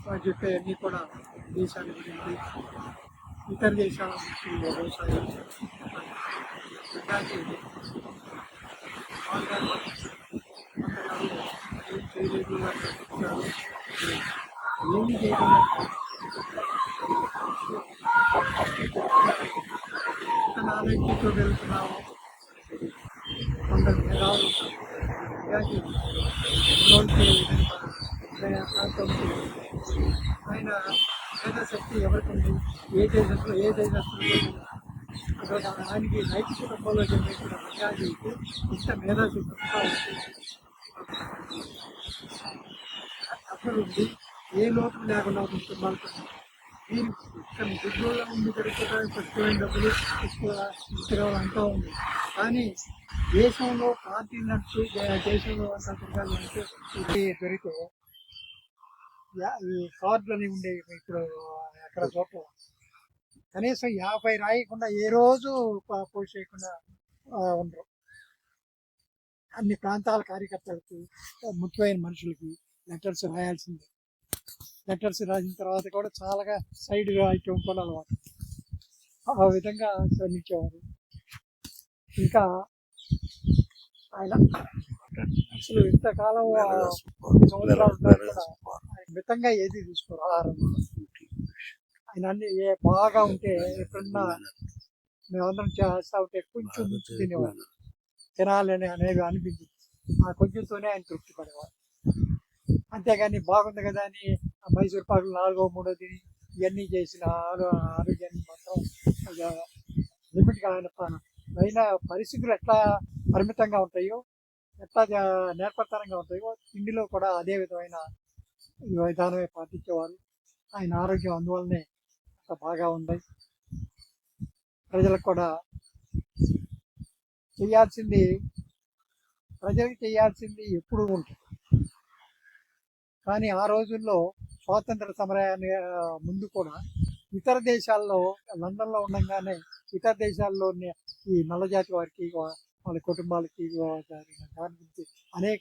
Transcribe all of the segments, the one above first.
వారు చెప్పేవన్నీ కూడా దేశాల గురించి, ఇతర దేశాల గురించి, వ్యవసాయం ఇలాంటి ఆంధ్రాలో కొంతకాలం ఏం చేయలేదు అని చెప్తున్నారు. ఏమి చేయకుండా ఎంత నాలెడ్జ్తో వెళ్తున్నాము. కొందరు మేధావులు ఉంటారు. ఇలాంటి ఉన్నోళ్ళకి విధంగా ప్రాంతంలో ఆయన మేధాశక్తి ఎవరికి ఉంది, ఏ దేశస్తులు అక్కడ ఆయనకి నైతిక కుటుంబంలో జన్మించిన రంగాజీకి ఇంత మేధాశక్తి అసలు ఉంది. ఏ లోపం లేకుండా కుటుంబాలతో మీరు ఇక్కడ గుడ్డోళ్ళ ముందు జరుగుతుందని ఖర్చులైన డబ్బులు పుస్తకాలు అంటూ ఉంది. కానీ దేశంలో పార్టీ నడిచి దేశంలో అంతా తిరగాలంటే ఇది దొరికితే ఈ కార్డులు అనేవి ఉండేవి ఇప్పుడు అక్కడ చోట్ల కనీసం 50 రాయకుండా ఏ రోజు పోస్ట్ చేయకుండా ఉండరు. అన్ని ప్రాంతాల కార్యకర్తలకు, ముఖ్యమైన మనుషులకి లెటర్స్ రాయాల్సిందే. లెటర్స్ రాసిన తర్వాత కూడా చాలా సైడ్ ఐటమ్ కూడా అలవాటు. ఆ విధంగా శ్రమించేవారు. ఇంకా ఆయన అసలు ఇంతకాలం సంవత్సరాలు కూడా మితంగా ఏది తీసుకోరు. ఆహారం ఆయన అన్ని బాగా ఉంటే ఎప్పుడన్నా మేమందరం చేస్తా ఉంటే కొంచెం తినేవారు. తినాలని అనేవి అనిపించింది. ఆ కొంచెంతోనే ఆయన తృప్తి పడేవారు. అంతేగాని బాగుంది కదా అని మైసూర్ పాకులు 4వ 3వ తిని ఇవన్నీ చేసిన ఆరోగ్యాన్ని మాత్రం లిమిట్గా అయిన పరిస్థితులు ఎట్లా పరిమితంగా ఉంటాయో, ఎట్లా నేర్పరితనంగా ఉంటాయో తిండిలో కూడా అదే విధమైన విధానమే పాటించేవారు. ఆయన ఆరోగ్యం అందువల్లనే అంత బాగా ఉంది. ప్రజలకు కూడా ప్రజలకు చేయాల్సింది ఎప్పుడు ఉంటుంది. కానీ ఆ రోజుల్లో స్వాతంత్ర సమరాన్ని ముందు కూడా ఇతర దేశాల్లో, లండన్లో ఉండగానే ఇతర దేశాల్లో ఈ నల్లజాతి వారికి, వాళ్ళ కుటుంబాలకి జరిగిన దాని గురించి అనేక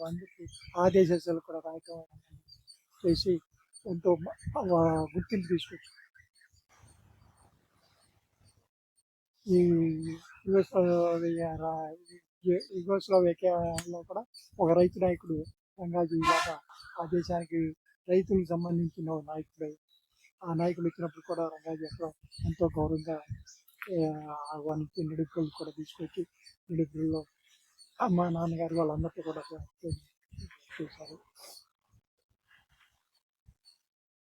మందికి ఆ దేశాలు కూడా రాయటం చేసి ఎంతో గుర్తింపు తీసుకొచ్చి ఈ యుగోస్లోవేకియాలో కూడా ఒక రైతు నాయకుడు రంగాజీ లాగా ఆ దేశానికి రైతులకు సంబంధించిన నాయకుడు. ఆ నాయకుడు వచ్చినప్పుడు కూడా రంగాజీ అక్కడ ఎంతో గౌరవంగా ఆహ్వానించి నిడుపులు కూడా తీసుకొచ్చి నిడుపుల్లో అమ్మ నాన్నగారు వాళ్ళందరితో కూడా చేశారు.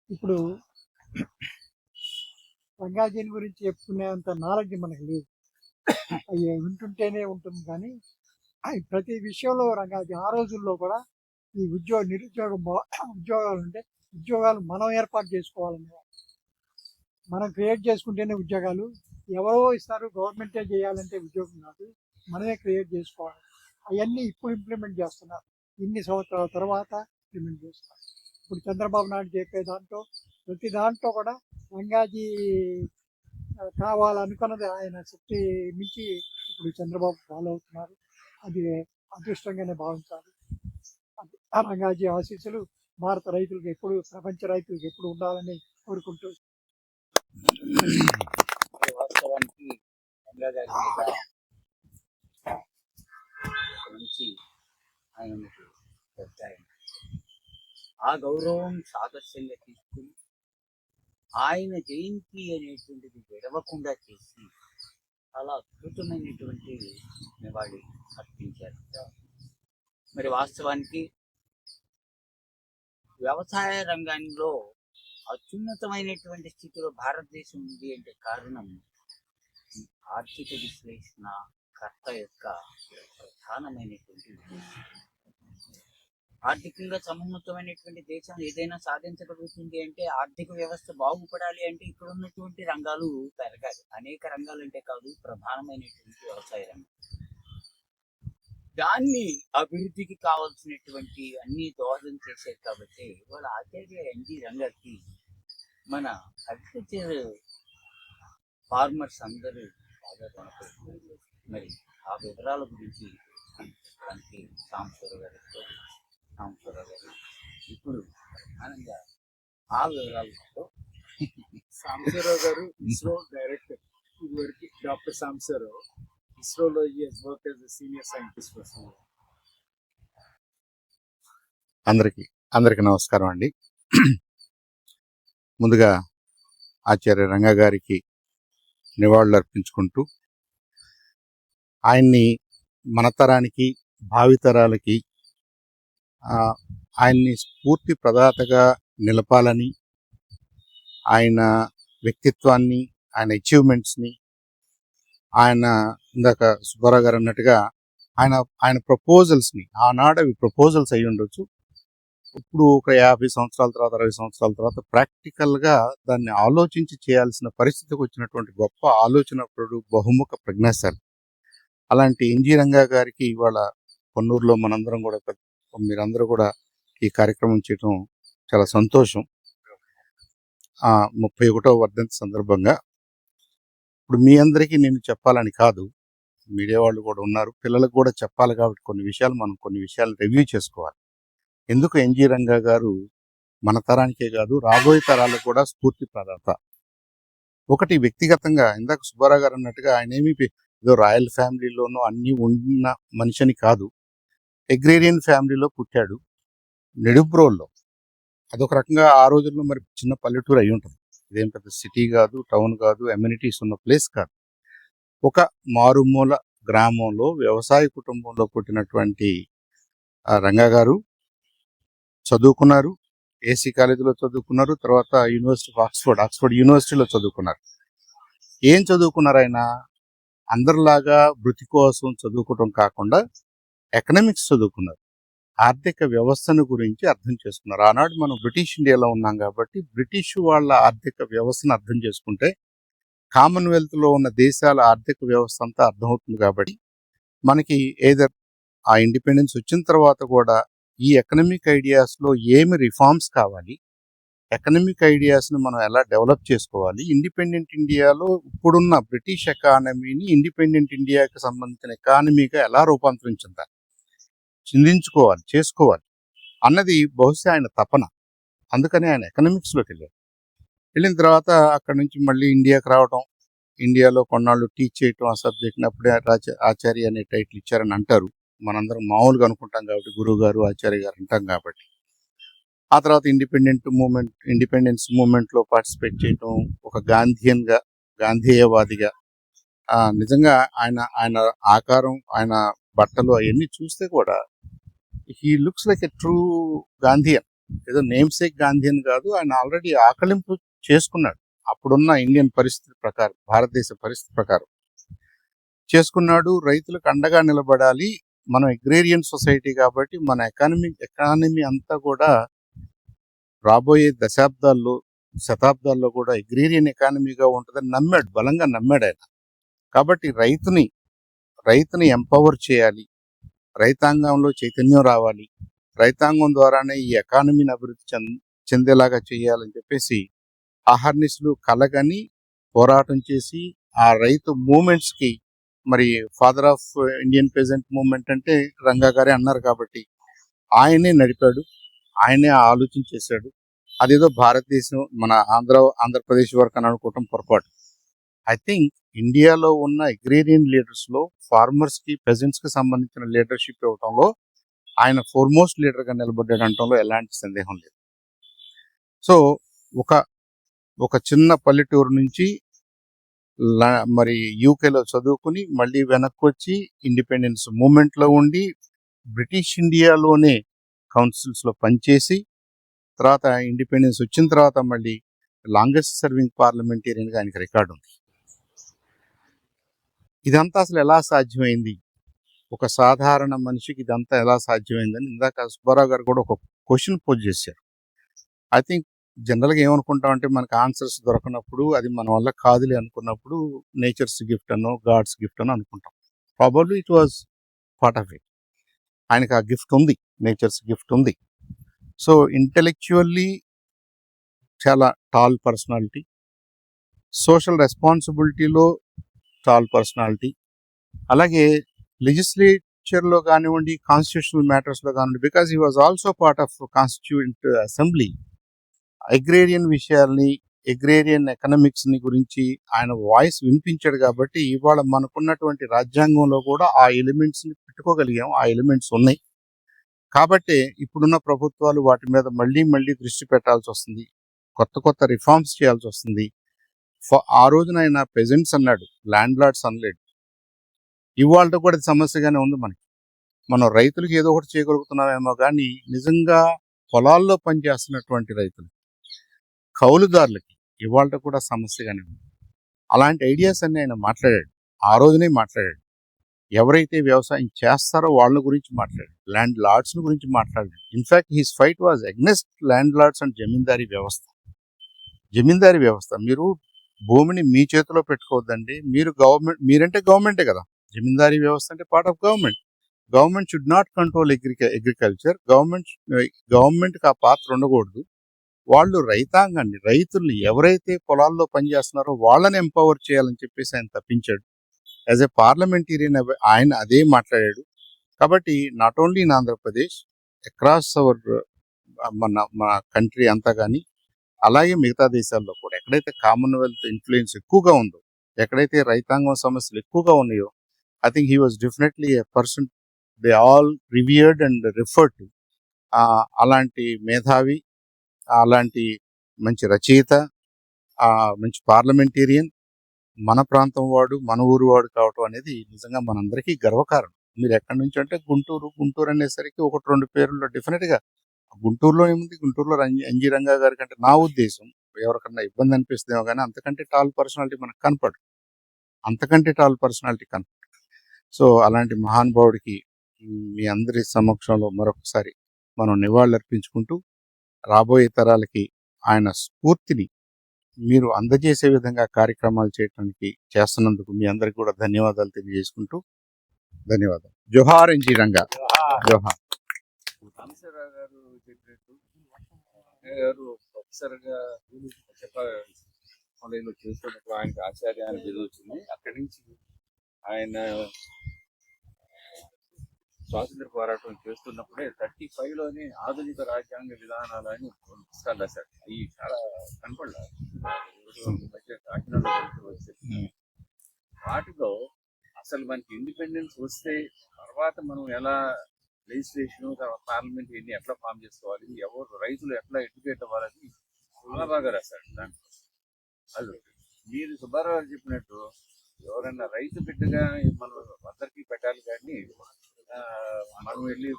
ఇప్పుడు రంగాజీని గురించి చెప్పుకునేంత నాలెడ్జ్ మనకు లేదు. అవి వింటుంటేనే ఉంటుంది. కానీ ప్రతి విషయంలో రంగాజీ ఆ రోజుల్లో కూడా ఈ ఉద్యోగాలు ఉంటే ఉద్యోగాలు మనం ఏర్పాటు చేసుకోవాలనే, మనం క్రియేట్ చేసుకుంటేనే ఉద్యోగాలు. ఎవరో ఇస్తారు, గవర్నమెంటే చేయాలంటే ఉద్యోగం కాదు, మనమే క్రియేట్ చేసుకోవాలి. అవన్నీ ఇప్పుడు ఇంప్లిమెంట్ చేస్తున్నారు. ఇన్ని సంవత్సరాల తర్వాత ఇంప్లిమెంట్ చేస్తున్నారు. ఇప్పుడు చంద్రబాబు నాయుడు చెప్పే దాంట్లో ప్రతి దాంట్లో కూడా రంగాజీ కావాలనుకున్నది ఆయన శక్తి మించి ఇప్పుడు చంద్రబాబు ఫాలో అవుతున్నారు. అది అదృష్టంగానే భావించాలి. ఆ రంగాజీ ఆశీస్సులు భారత రైతులకు ఎప్పుడు, ప్రపంచ రైతులకు ఎప్పుడు ఉండాలని కోరుకుంటూ. వాస్తవానికి రంగాగారి నుంచి ఆయనకు పెద్ద ఆ గౌరవం సాదస్యంగా తీసుకుని ఆయన జయంతి అనేటువంటిది విడవకుండా చేసి చాలా అద్భుతమైనటువంటి నివాళి అర్పించారు. మరి వాస్తవానికి వ్యవసాయ రంగంలో అత్యున్నతమైనటువంటి స్థితిలో భారతదేశం ఉంది అంటే కారణం ఆర్థిక విశ్లేషణ కర్త యొక్క ప్రధానమైనటువంటి ఆర్థికంగా సమున్నతమైనటువంటి దేశం ఏదైనా సాధించగలుగుతుంది అంటే ఆర్థిక వ్యవస్థ బాగుపడాలి అంటే ఇక్కడ ఉన్నటువంటి రంగాలు పెరగాలి. అనేక రంగాలు అంటే కాదు, ప్రధానమైనటువంటి వ్యవసాయ రంగం. దాన్ని అభివృద్ధికి కావాల్సినటువంటి అన్ని దోహదం చేశారు. కాబట్టి వాళ్ళ ఆచార్య ఎన్జి రంగాకి మన అగ్రికల్చర్ ఫార్మర్స్ అందరూ బాగా రుణపడుతున్నారు. మరి ఆ వివరాల గురించి సాంబశివరావు గారు ఇప్పుడు ప్రధానంగా ఆ వివరాలు సాంబశివరావు గారు ఇస్రో డైరెక్టర్. ఇదివరకు డాక్టర్ సాంబశివరావు ఇస్రోలో work as senior scientist person. అందరికి నమస్కారం అండి. ముందుగా ఆచార్య రంగా గారికి నివాళులు అర్పించుకుంటూ ఆయన్ని మన తరానికి భావితరాలకి ఆయన్ని స్ఫూర్తి ప్రదాతగా నిలపాలని, ఆయన వ్యక్తిత్వాన్ని, ఆయన అచీవ్మెంట్స్ని, ఆయన ఇందాక సుబ్బారావు గారు అన్నట్టుగా ఆయన ప్రపోజల్స్ని, ఆనాడు అవి ప్రపోజల్స్ అయి ఉండొచ్చు, ఇప్పుడు ఒక 50 సంవత్సరాల తర్వాత 60 సంవత్సరాల తర్వాత ప్రాక్టికల్గా దాన్ని ఆలోచించి చేయాల్సిన పరిస్థితికి వచ్చినటువంటి గొప్ప ఆలోచనపరుడు, బహుముఖ ప్రజ్ఞాశాలి. అలాంటి ఎన్జి రంగా గారికి ఇవాళ పొన్నూరులో మనందరం కూడా మీరందరూ కూడా ఈ కార్యక్రమం చేయడం చాలా సంతోషం. 31వ వర్ధంతి సందర్భంగా ఇప్పుడు మీ అందరికీ నేను చెప్పాలని కాదు, మీడియా వాళ్ళు కూడా ఉన్నారు, పిల్లలకు కూడా చెప్పాలి కాబట్టి కొన్ని విషయాలు రివ్యూ చేసుకోవాలి. ఎందుకు ఎన్జి రంగా గారు మన తరానికే కాదు రాబోయే తరాలకు కూడా స్ఫూర్తి ప్రదాత. ఒకటి వ్యక్తిగతంగా ఇందాక సుబ్బారావు గారు అన్నట్టుగా ఆయన ఏమి ఏదో రాయల్ ఫ్యామిలీలోనూ అన్ని ఉన్న మనిషిని కాదు. అగ్రేరియన్ ఫ్యామిలీలో పుట్టాడు, నెడుబ్రోల్లో. అదొక రకంగా ఆ రోజుల్లో మరి చిన్న పల్లెటూరు అయి ఉంటుంది, ఇదేం పెద్ద సిటీ కాదు, టౌన్ కాదు, అమ్యూనిటీస్ ఉన్న ప్లేస్ కాదు. ఒక మారుమూల గ్రామంలో వ్యవసాయ కుటుంబంలో పుట్టినటువంటి రంగా గారు చదువుకున్నారు. ఏసీ కాలేజీలో చదువుకున్నారు, తర్వాత యూనివర్సిటీ ఆఫ్ ఆక్స్ఫర్డ్ యూనివర్సిటీలో చదువుకున్నారు. ఏం చదువుకున్నారు ఆయన? అందరిలాగా వృత్తి కోసం చదువుకోవడం కాకుండా ఎకనామిక్స్ చదువుకున్నారు. ఆర్థిక వ్యవస్థను గురించి అర్థం చేసుకున్నారు. ఆనాడు మనం బ్రిటిష్ ఇండియాలో ఉన్నాం కాబట్టి బ్రిటిష్ వాళ్ళ ఆర్థిక వ్యవస్థను అర్థం చేసుకుంటే కామన్వెల్త్లో ఉన్న దేశాల ఆర్థిక వ్యవస్థ అంతా అర్థమవుతుంది. కాబట్టి మనకి ఏదర్ ఆ ఇండిపెండెన్స్ వచ్చిన తర్వాత కూడా ఈ ఎకనామిక్ ఐడియాస్లో ఏమి రిఫార్మ్స్ కావాలి, ఎకనామిక్ ఐడియాస్ని మనం ఎలా డెవలప్ చేసుకోవాలి, ఇండిపెండెంట్ ఇండియాలో ఇప్పుడున్న బ్రిటిష్ ఎకానమీని ఇండిపెండెంట్ ఇండియాకి సంబంధించిన ఎకానమీగా ఎలా రూపాంతరించాలి, చేసుకోవాలి అన్నది బహుశా ఆయన తపన. అందుకని ఆయన ఎకనామిక్స్లోకి వెళ్ళిన తర్వాత అక్కడ నుంచి మళ్ళీ ఇండియాకి రావడం, ఇండియాలో కొన్నాళ్ళు టీచ్ చేయటం ఆ సబ్జెక్ట్ని. అప్పుడే ఆచార్య అనే టైటిల్ ఇచ్చారని అంటారు, మనందరం మామూలుగా అనుకుంటాం కాబట్టి, గురువు గారు ఆచార్య గారు అంటాం కాబట్టి. ఆ తర్వాత ఇండిపెండెన్స్ మూమెంట్లో పార్టిసిపేట్ చేయటం, ఒక గాంధేయవాదిగా. నిజంగా ఆయన ఆకారం, ఆయన బట్టలు అవన్నీ చూస్తే కూడా he looks like a true Gandhian. ఏదో నేమ్ సేక్ గాంధీయన్ కాదు, ఆయన ఆల్రెడీ ఆకలింపు చేసుకున్నాడు. అప్పుడున్న ఇండియన్ పరిస్థితి ప్రకారం, భారతదేశ పరిస్థితి ప్రకారం చేసుకున్నాడు. రైతులకు అండగా నిలబడాలి, మనం అగ్రేరియన్ సొసైటీ కాబట్టి మన ఎకానమీ అంతా కూడా రాబోయే శతాబ్దాల్లో కూడా అగ్రేరియన్ ఎకానమీగా ఉంటుందని నమ్మాడు, బలంగా నమ్మాడు ఆయన. కాబట్టి రైతుని ఎంపవర్ చేయాలి, రైతాంగంలో చైతన్యం రావాలి, రైతాంగం ద్వారానే ఈ ఎకానమీని అభివృద్ధి చెందేలాగా చేయాలని చెప్పేసి అహర్నిశలు కలగని పోరాటం చేసి ఆ రైతు మూమెంట్స్కి, మరి father of Indian peasant movement అంటే రంగా గారే అన్నారు కాబట్టి ఆయనే నడిపాడు, ఆయనే ఆలోచన చేశాడు. అదేదో భారతదేశం మన ఆంధ్రప్రదేశ్ వరకు అని అనుకోవటం పొరపాటు. ఐ థింక్ ఇండియాలో ఉన్న అగ్రేరియన్ లీడర్స్లో ఫార్మర్స్కి, పెజెంట్స్కి సంబంధించిన లీడర్షిప్ ఇవ్వటంలో ఆయన ఫోర్మోస్ట్ లీడర్గా నిలబడ్డాడు అనటంలో ఎలాంటి సందేహం లేదు. సో ఒక చిన్న పల్లెటూరు నుంచి మరి యూకేలో చదువుకుని మళ్ళీ వెనక్కి వచ్చి ఇండిపెండెన్స్ మూమెంట్లో ఉండి బ్రిటిష్ ఇండియాలోనే కౌన్సిల్స్లో పనిచేసి, తర్వాత ఇండిపెండెన్స్ వచ్చిన తర్వాత మళ్ళీ లాంగెస్ట్ సర్వింగ్ పార్లమెంటేరియన్గా ఆయనకి రికార్డు ఉంది. ఇదంతా అసలు ఎలా సాధ్యమైంది, ఒక సాధారణ మనిషికి ఇదంతా ఎలా సాధ్యమైందని ఇందాక సుబ్బారావు గారు కూడా ఒక క్వశ్చన్ పోజ్ చేశారు. ఐ థింక్ జనరల్గా ఏమనుకుంటామంటే మనకు ఆన్సర్స్ దొరకనప్పుడు, అది మన వల్ల కాదులే అనుకున్నప్పుడు నేచర్స్ గిఫ్ట్ అనో గాడ్స్ గిఫ్ట్ అనో అనుకుంటాం. Probably it was part of it. ఆయనకు ఆ గిఫ్ట్ ఉంది, నేచర్స్ గిఫ్ట్ ఉంది. సో ఇంటెలెక్చువల్లీ చాలా టాల్ పర్సనాలిటీ, సోషల్ రెస్పాన్సిబిలిటీలో టాల్ పర్సనాలిటీ, అలాగే లెజిస్లేచర్లో కానివ్వండి, కాన్స్టిట్యూషనల్ మ్యాటర్స్లో కానివ్వండి, because he was also part of constituent assembly. Agrarian విషయాల్ని, అగ్రేరియన్ ఎకనామిక్స్ ని గురించి ఆయన వాయిస్ వినిపించాడు కాబట్టి ఇవాళ మనకున్నటువంటి రాజ్యాంగంలో కూడా ఆ ఎలిమెంట్స్ ని పెట్టుకోగలిగాం. ఆ ఎలిమెంట్స్ ఉన్నాయి కాబట్టి ఇప్పుడున్న ప్రభుత్వాలు వాటి మీద మళ్ళీ మళ్ళీ దృష్టి పెట్టాల్సి వస్తుంది. కొత్త కొత్త రిఫార్మ్స్ చేయాల్సి వస్తుంది. ఆ రోజున ఆయన పెజెంట్స్ అన్నాడు, ల్యాండ్ లార్డ్స్ అనలేడు. ఇవాళ కూడా అది సమస్యగానే ఉంది మనకి. మనం రైతులకు ఏదో ఒకటి చేయగలుగుతున్నామేమో కానీ నిజంగా పొలాల్లో పనిచేస్తున్నటువంటి రైతులు, కౌలుదారులకి ఇవాళ కూడా సమస్యగానే ఉంది. అలాంటి ఐడియాస్ అన్ని ఆయన మాట్లాడాడు, ఆ రోజునే మాట్లాడాడు. ఎవరైతే వ్యవసాయం చేస్తారో వాళ్ళ గురించి మాట్లాడాడు, ల్యాండ్ లార్డ్స్ గురించి మాట్లాడాడు. In fact his fight was against landlords and zamindari వ్యవస్థ. జమీందారీ వ్యవస్థ, మీరు భూమిని మీ చేతిలో పెట్టుకోవద్దండి, మీరు గవర్నమెంట్, మీరంటే గవర్నమెంటే కదా. జమీందారీ వ్యవస్థ అంటే part of government. Government should not control agriculture. గవర్నమెంట్కి ఆ పాత్ర ఉండకూడదు. వాళ్ళు రైతాంగాన్ని, రైతుల్ని ఎవరైతే పొలాల్లో పనిచేస్తున్నారో వాళ్ళని ఎంపవర్ చేయాలని చెప్పేసి ఆయన తప్పించాడు. యాజ్ ఎ పార్లమెంటేరియన్ ఆయన అదే మాట్లాడాడు. కాబట్టి not only in Andhra Pradesh, across our మన కంట్రీ అంతా కానీ, అలాగే మిగతా దేశాల్లో కూడా ఎక్కడైతే కామన్వెల్త్ ఇన్ఫ్లుయెన్స్ ఎక్కువగా ఉందో, ఎక్కడైతే రైతాంగం సమస్యలు ఎక్కువగా ఉన్నాయో, I think he was definitely a person they all revered and referred to. అలాంటి మేధావి, అలాంటి మంచి రచయిత, మంచి పార్లమెంటేరియన్, మన ప్రాంతం వాడు, మన ఊరు వాడు కావటం అనేది నిజంగా మనందరికీ గర్వకారణం. మీరు ఎక్కడి నుంచి అంటే గుంటూరు అనేసరికి ఒకటి రెండు పేర్లు డెఫినెట్గా గుంటూరులో ఏముంది, గుంటూరులో ఎన్జి రంగా గారి కంటే నా ఉద్దేశం ఎవరికన్నా ఇబ్బంది అనిపిస్తుందేమో కానీ అంతకంటే టాల్ పర్సనాలిటీ మనకు కనపడు, సో అలాంటి మహానుభావుడికి మీ అందరి సమక్షంలో మరొకసారి మనం నివాళులర్పించుకుంటూ రాబోయే తరాలకి ఆయన స్ఫూర్తిని మీరు అందజేసే విధంగా కార్యక్రమాలు చేయడానికి చేస్తున్నందుకు మీ అందరికి కూడా ధన్యవాదాలు తెలియజేసుకుంటూ ధన్యవాదాలు. జోహార్ ఎన్జి రంగా, జోహార్. రామేశ్వరరావు గారు చెప్పినట్టు గారు ప్రొఫెసర్గా కాలేజీలో చేస్తున్నప్పుడు ఆయనకి ఆచార్య అని పేరు వచ్చింది. అక్కడి నుంచి ఆయన స్వాతంత్ర పోరాటం చేస్తున్నప్పుడే 35లోనే ఆధునిక రాజ్యాంగ విధానాలు అని పుస్తకాలు రాశారు. అవి చాలా కనపడలేదు, కాకినాడలో వచ్చేది. వాటిలో అసలు మనకి ఇండిపెండెన్స్ వస్తే తర్వాత మనం ఎలా లెజిస్లేషన్, పార్లమెంట్ ఇవన్నీ ఎట్లా ఫామ్ చేసుకోవాలి, ఎవరు రైతులు ఎట్లా ఎడ్యుకేట్ అవ్వాలని చాలా బాగా రాశాడు. దాంట్లో అది మీరు సుబ్బారావు గారు చెప్పినట్టు ఎవరైనా రైతు బిడ్డగా మనం అందరికీ పెట్టాలి కానీ మనం వెళ్ళి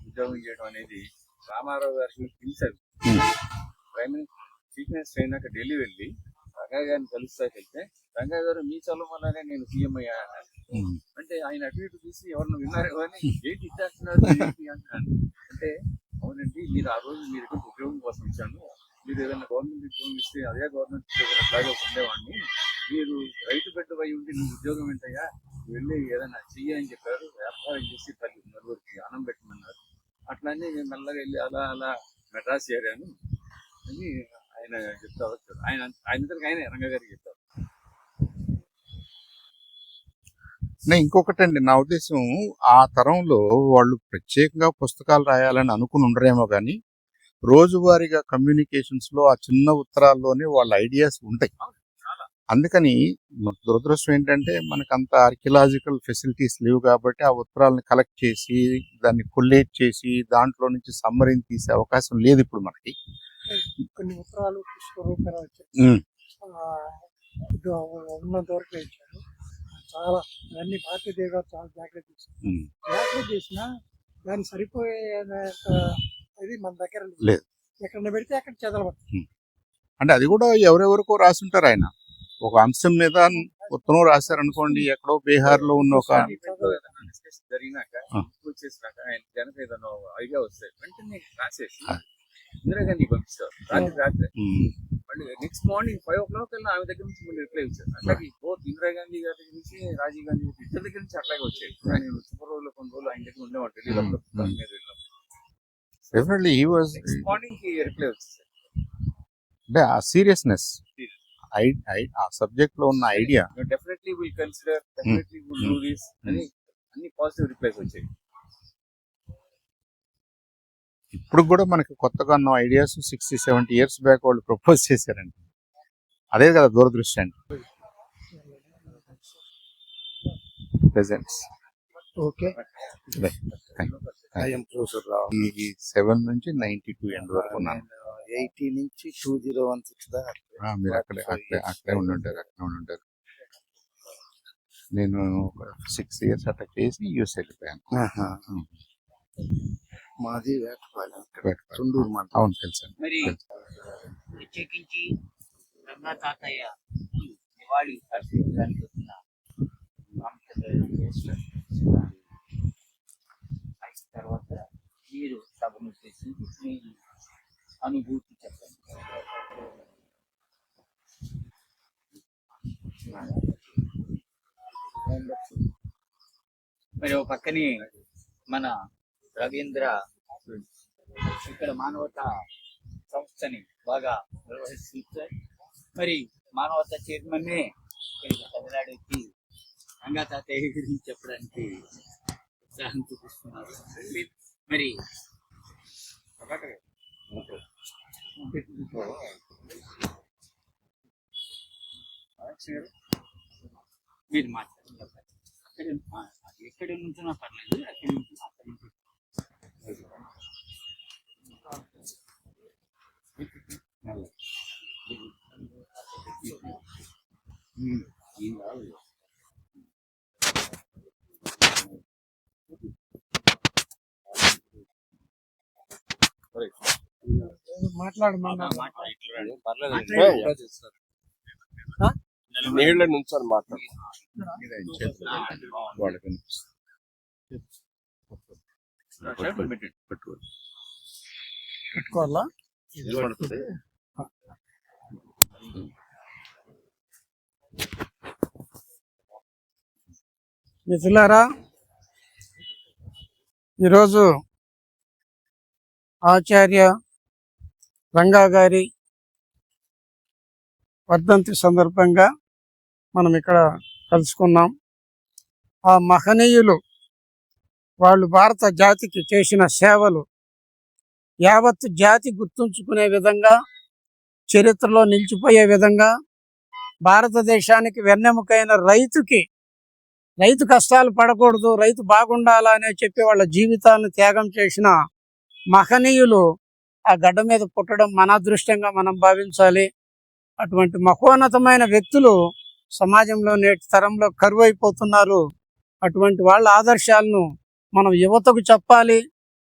ఉద్యోగం చేయడం అనేది. రామారావు గారికి పిలిచారు, ప్రైమ్ మినిస్టర్ చీఫ్ మినిస్టర్ అయినాక ఢిల్లీ వెళ్ళి రంగా గారిని కలుస్తాకి వెళ్తే, రంగా గారు మీ చదువు వల్లనే నేను సీఎం అయ్యా అంటే ఆయన అటు ఇటు చూసి ఎవరిని విన్నారో కానీ ఏంటి ఇచ్చేస్తున్నారు అంటున్నాను. అంటే అవునండి, మీరు ఆ రోజు మీరు ఉద్యోగం కోసం ఇచ్చాను, మీరు ఏదైనా గవర్నమెంట్ ఉద్యోగం ఇస్తే అదే గవర్నమెంట్ ఉద్యోగం అట్లాగే ఉండేవాడిని, మీరు రైతు బిడ్డ అయి ఉండి నువ్వు ఉద్యోగం ఏంటయ్యా, వెళ్ళి ఏదైనా చెయ్యని చెప్పారు, వ్యాపారం చేసి 10 నలుగురికి అన్నం పెట్టమన్నారు. అట్లానే నేను మెల్లగా వెళ్ళి అలా అలా మెడ్రాస్ చేరాను అని ఆయన చెప్తా వచ్చారు. ఆయనకి రంగా గారికి చెప్తారు. ఇంకొకటండి, నా ఉద్దేశం ఆ తరంలో వాళ్ళు ప్రత్యేకంగా పుస్తకాలు రాయాలని అనుకుని ఉండరేమో కానీ రోజువారీగా కమ్యూనికేషన్స్ లో ఆ చిన్న ఉత్తరాల్లోనే వాళ్ళ ఐడియాస్ ఉంటాయి. అందుకని దురదృష్టం ఏంటంటే మనకు అంత ఆర్కియలాజికల్ ఫెసిలిటీస్ లేవు కాబట్టి ఆ ఉత్తరాలను కలెక్ట్ చేసి దాన్ని కొల్లేట్ చేసి దాంట్లో నుంచి సమ్మరీని తీసే అవకాశం లేదు ఇప్పుడు మనకి. కొన్ని ఉత్తరాలు పుష్పరూపేణ వచ్చాయి, ఉన్నంత వరకు ఇచ్చారు. చాలా అన్ని భారతీయ గారు చాలా జాగ్రత్త చేసినా దాన్ని సరిపోయే అది మన దగ్గర లేదు. ఎక్కడ పెడితే అక్కడ చదవబడుతుంది. అంటే అది కూడా ఎవరెవరికో రాసుంటారు. ఆయన ఒక అంశం మీద ఉత్తరం రాశారనుకోండి, ఎక్కడో బీహార్ లో ఉన్న ఒక జరిగినాక వచ్చేసినాక ఆయన జనక ఏదైనా ఐడియా వస్తాయి వెంటనే రాసేసి ఇందిరాగాంధీ పంపిస్తారు. రాత్రి మళ్ళీ నెక్స్ట్ మార్నింగ్ 5 o'clock ఆమె దగ్గర నుంచి మళ్ళీ రిప్లై వచ్చారు. అట్లాగే బోత్ ఇందిరాగాంధీ గారి దగ్గర నుంచి రాజీవ్ గాంధీ ఇద్దరి దగ్గర నుంచి అట్లాగే వచ్చాయి. నేను సూపర్ రోజులో కొన్ని రోజులు ఆయన దగ్గర ఉండేవాడు ఢిల్లీలో. డెఫినెట్లీ హీ వాజ్ మార్నింగ్ కి రిప్లై వచ్చేసారు. అంటే ఆ సీరియస్నెస్, ఆ సబ్జెక్ట్ లో ఉన్న idea, definitely will consider, definitely will do this అని అన్ని పాజిటివ్ రిప్లైస్ వచ్చాయి. ఇప్పుడు కూడా మనకి కొత్తగా ఉన్న ఐడియాస్ 60-70 ఇయర్స్ బ్యాక్ వాళ్ళు ప్రపోజ్ చేశారండి. అదే కదా దూరదృష్టి అంటే. Presents okay. ఈ 7 నుంచి 92 ఎండ్ వరకు ఉన్నాను. 80 నుంచి 2016 దాకా. మీరు అక్కడే ఉండుంటారు. నేను 6 ఇయర్స్ అట్లా చేసి యూఎస్ వెళ్ళిపోయాను. మాది వేటపాలెం, వేటపాలెం. తుండూరు మండలం. అవును తెలుసండి. మరి ప్రత్యేకించి రంగా తాతయ్య నివాళి అర్పించడానికి వచ్చిన అయిన తర్వాత మీరు సభను చేసి మీ అనుభూతి చెప్పండి. మరి ఒక పక్కనే మన రవీంద్ర ఇక్కడ మానవతా సంస్థని బాగా నిర్వహిస్తారు. మరి మానవతా చైర్మన్ తమిళనాడుకి రంగా తాతయ్య గురించి చెప్పడానికి ఉత్సాహం చూపిస్తున్నారు. మరి మీరు మాట్లాడండి. ఎక్కడి నుంచున్నా పర్లేదు, అక్కడి నుంచి అక్కడి నుంచి మాట్లాడమన్నా నీళ్ళ నుంచి అని మాట్లాడు. వాళ్ళకి పెట్టుకోవాలా? మిత్రులారా, ఈరోజు ఆచార్య రంగా గారి వర్ధంతి సందర్భంగా మనం ఇక్కడ కలుసుకున్నాం. ఆ మహనీయులు వాళ్ళు భారత జాతికి చేసిన సేవలు యావత్ జాతి గుర్తుంచుకునే విధంగా, చరిత్రలో నిలిచిపోయే విధంగా, భారతదేశానికి వెన్నెముకైన రైతు కష్టాలు పడకూడదు, రైతు బాగుండాలా అనే చెప్పి వాళ్ళ జీవితాలను త్యాగం చేసిన మహనీయులు ఆ గడ్డ మీద పుట్టడం మన అదృష్టంగా మనం భావించాలి. అటువంటి మహోన్నతమైన వ్యక్తులు సమాజంలో నేటి తరంలో కరువైపోతున్నారు. అటువంటి వాళ్ళ ఆదర్శాలను మనం యువతకు చెప్పాలి.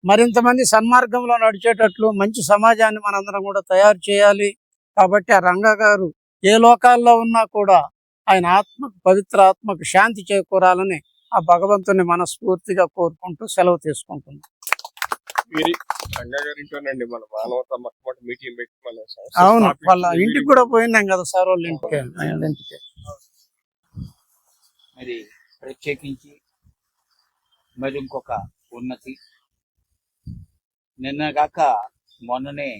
మరింతమంది సన్మార్గంలో నడిచేటట్లు మంచి సమాజాన్ని మనందరం కూడా తయారు చేయాలి. కాబట్టి ఆ రంగా గారు ఏ లోకాల్లో ఉన్నా కూడా ఆయన ఆత్మకు, పవిత్ర ఆత్మకు శాంతి చేకూరాలని ఆ భగవంతుని మనస్ఫూర్తిగా కోరుకుంటూ సెలవు తీసుకుంటున్నాం. మన మానవత మొట్టమొదటి మీటింగ్ పెట్టి అవును, వాళ్ళ ఇంటికి కూడా పోయినాం కదా సార్, వాళ్ళ ఇంటికి. మరి ప్రత్యేకించి మరి ఇంకొక ఉన్నతి, నిన్నగాక మొన్ననే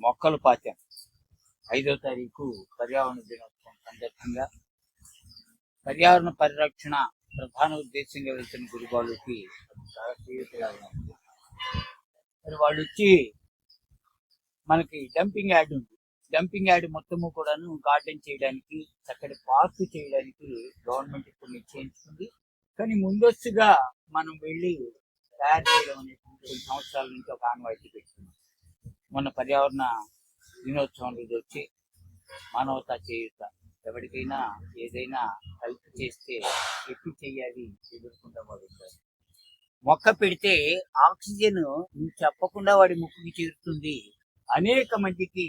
మొక్కలు పాతాం. 5వ తారీఖు పర్యావరణ దినోత్సవం సందర్భంగా పర్యావరణ పరిరక్షణ ప్రధాన ఉద్దేశంగా వెళ్తున్న గురుబాలుకి మరి వాళ్ళు వచ్చి మనకి డంపింగ్ యార్డ్ ఉంది. డంపింగ్ యార్డ్ మొత్తము కూడాను గార్డెన్ చేయడానికి, చక్కటి పార్క్ చేయడానికి గవర్నమెంట్ ఇప్పుడు నిశ్చయించుకుంది. కానీ ముందస్తుగా మనం వెళ్ళి తయారు చేయడం అనేటువంటి 2 సంవత్సరాల నుంచి ఒక ఆనవాయితీ పెట్టుకున్నాం. మొన్న పర్యావరణ దినోత్సవం రోజు వచ్చి మానవతా చేయుత, ఎవరికైనా ఏదైనా హెల్ప్ చేస్తే ఎప్పుడు చెయ్యాలి ఎదుర్కొంటా వాళ్ళు. మొక్క పెడితే ఆక్సిజన్ నువ్వు చెప్పకుండా వాడి ముక్కుకి చేరుతుంది. అనేక మందికి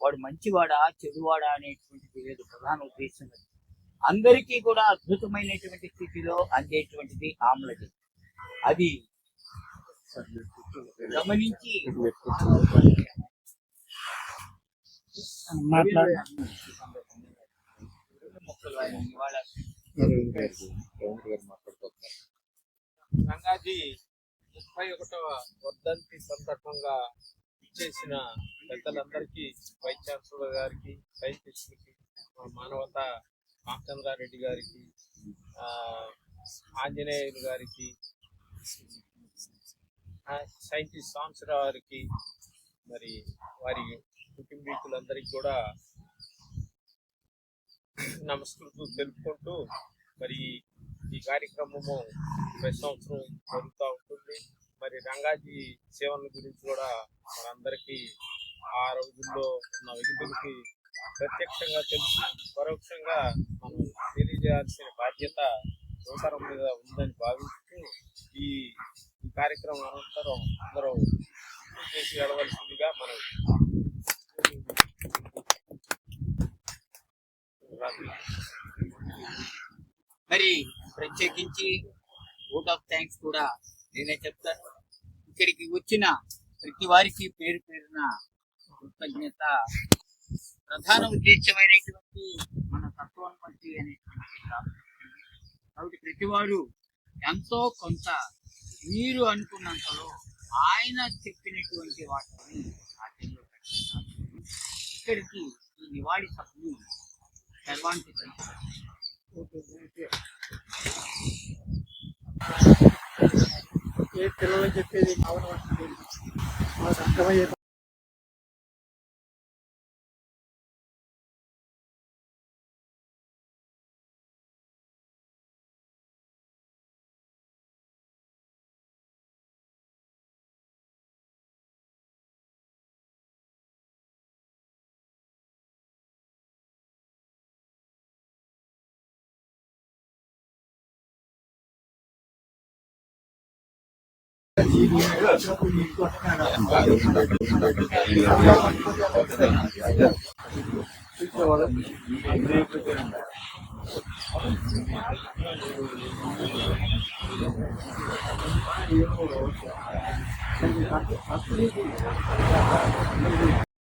వాడు మంచివాడా చెడువాడా అనేటువంటిది లేదు. ప్రధాన ఉద్దేశం అందరికీ కూడా అద్భుతమైనటువంటి స్థితిలో అందేటువంటిది ఆమ్లజన్. అది గమనించి రంగాజీ 31వ వర్ధంతి సందర్భంగా ఇచ్చేసిన పెద్దలందరికీ, వైస్ ఛాన్సలర్ గారికి, సైంటిస్టులకి, మానవత రామచంద్రారెడ్డి గారికి, ఆంజనేయులు గారికి, సైంటిస్ట్ సాంసరావు గారికి మరి వారి కుటుంబీకులందరికీ కూడా నమస్కృతులు తెలుపుకుంటూ మరి ఈ కార్యక్రమము ప్రతి సంవత్సరం జరుగుతూ ఉంటుంది. మరి రంగాజీ సేవల గురించి కూడా మనందరికీ ఆ రోజుల్లో ఉన్న వ్యక్తులకి ప్రత్యక్షంగా తెలిసి పరోక్షంగా మనం తెలియజేయాల్సిన బాధ్యత యువతరం మీద ఉందని భావిస్తూ ఈ కార్యక్రమం అనంతరం అందరూ చేసి వెళ్ళవలసిందిగా మనం మరి ప్రత్యేకించి ఓట్ ఆఫ్ థ్యాంక్స్ కూడా నేనే చెప్తాను. ఇక్కడికి వచ్చిన ప్రతి వారికి పేరు పేరున కృతజ్ఞత. ప్రధాన ఉద్దేశమైనటువంటి మన తత్వోన్మతి అనేటువంటి కాబట్టి ప్రతివారు ఎంతో కొంత మీరు అనుకున్నంతలో ఆయన చెప్పినటువంటి వాటిని ఆచరణలో పెట్టాలి. ఇక్కడికి ఈ నివాళి సభను సర్వాంతి ఏ పిల్లలు చెప్పేది అవును వాళ్ళకి అర్థమయ్యే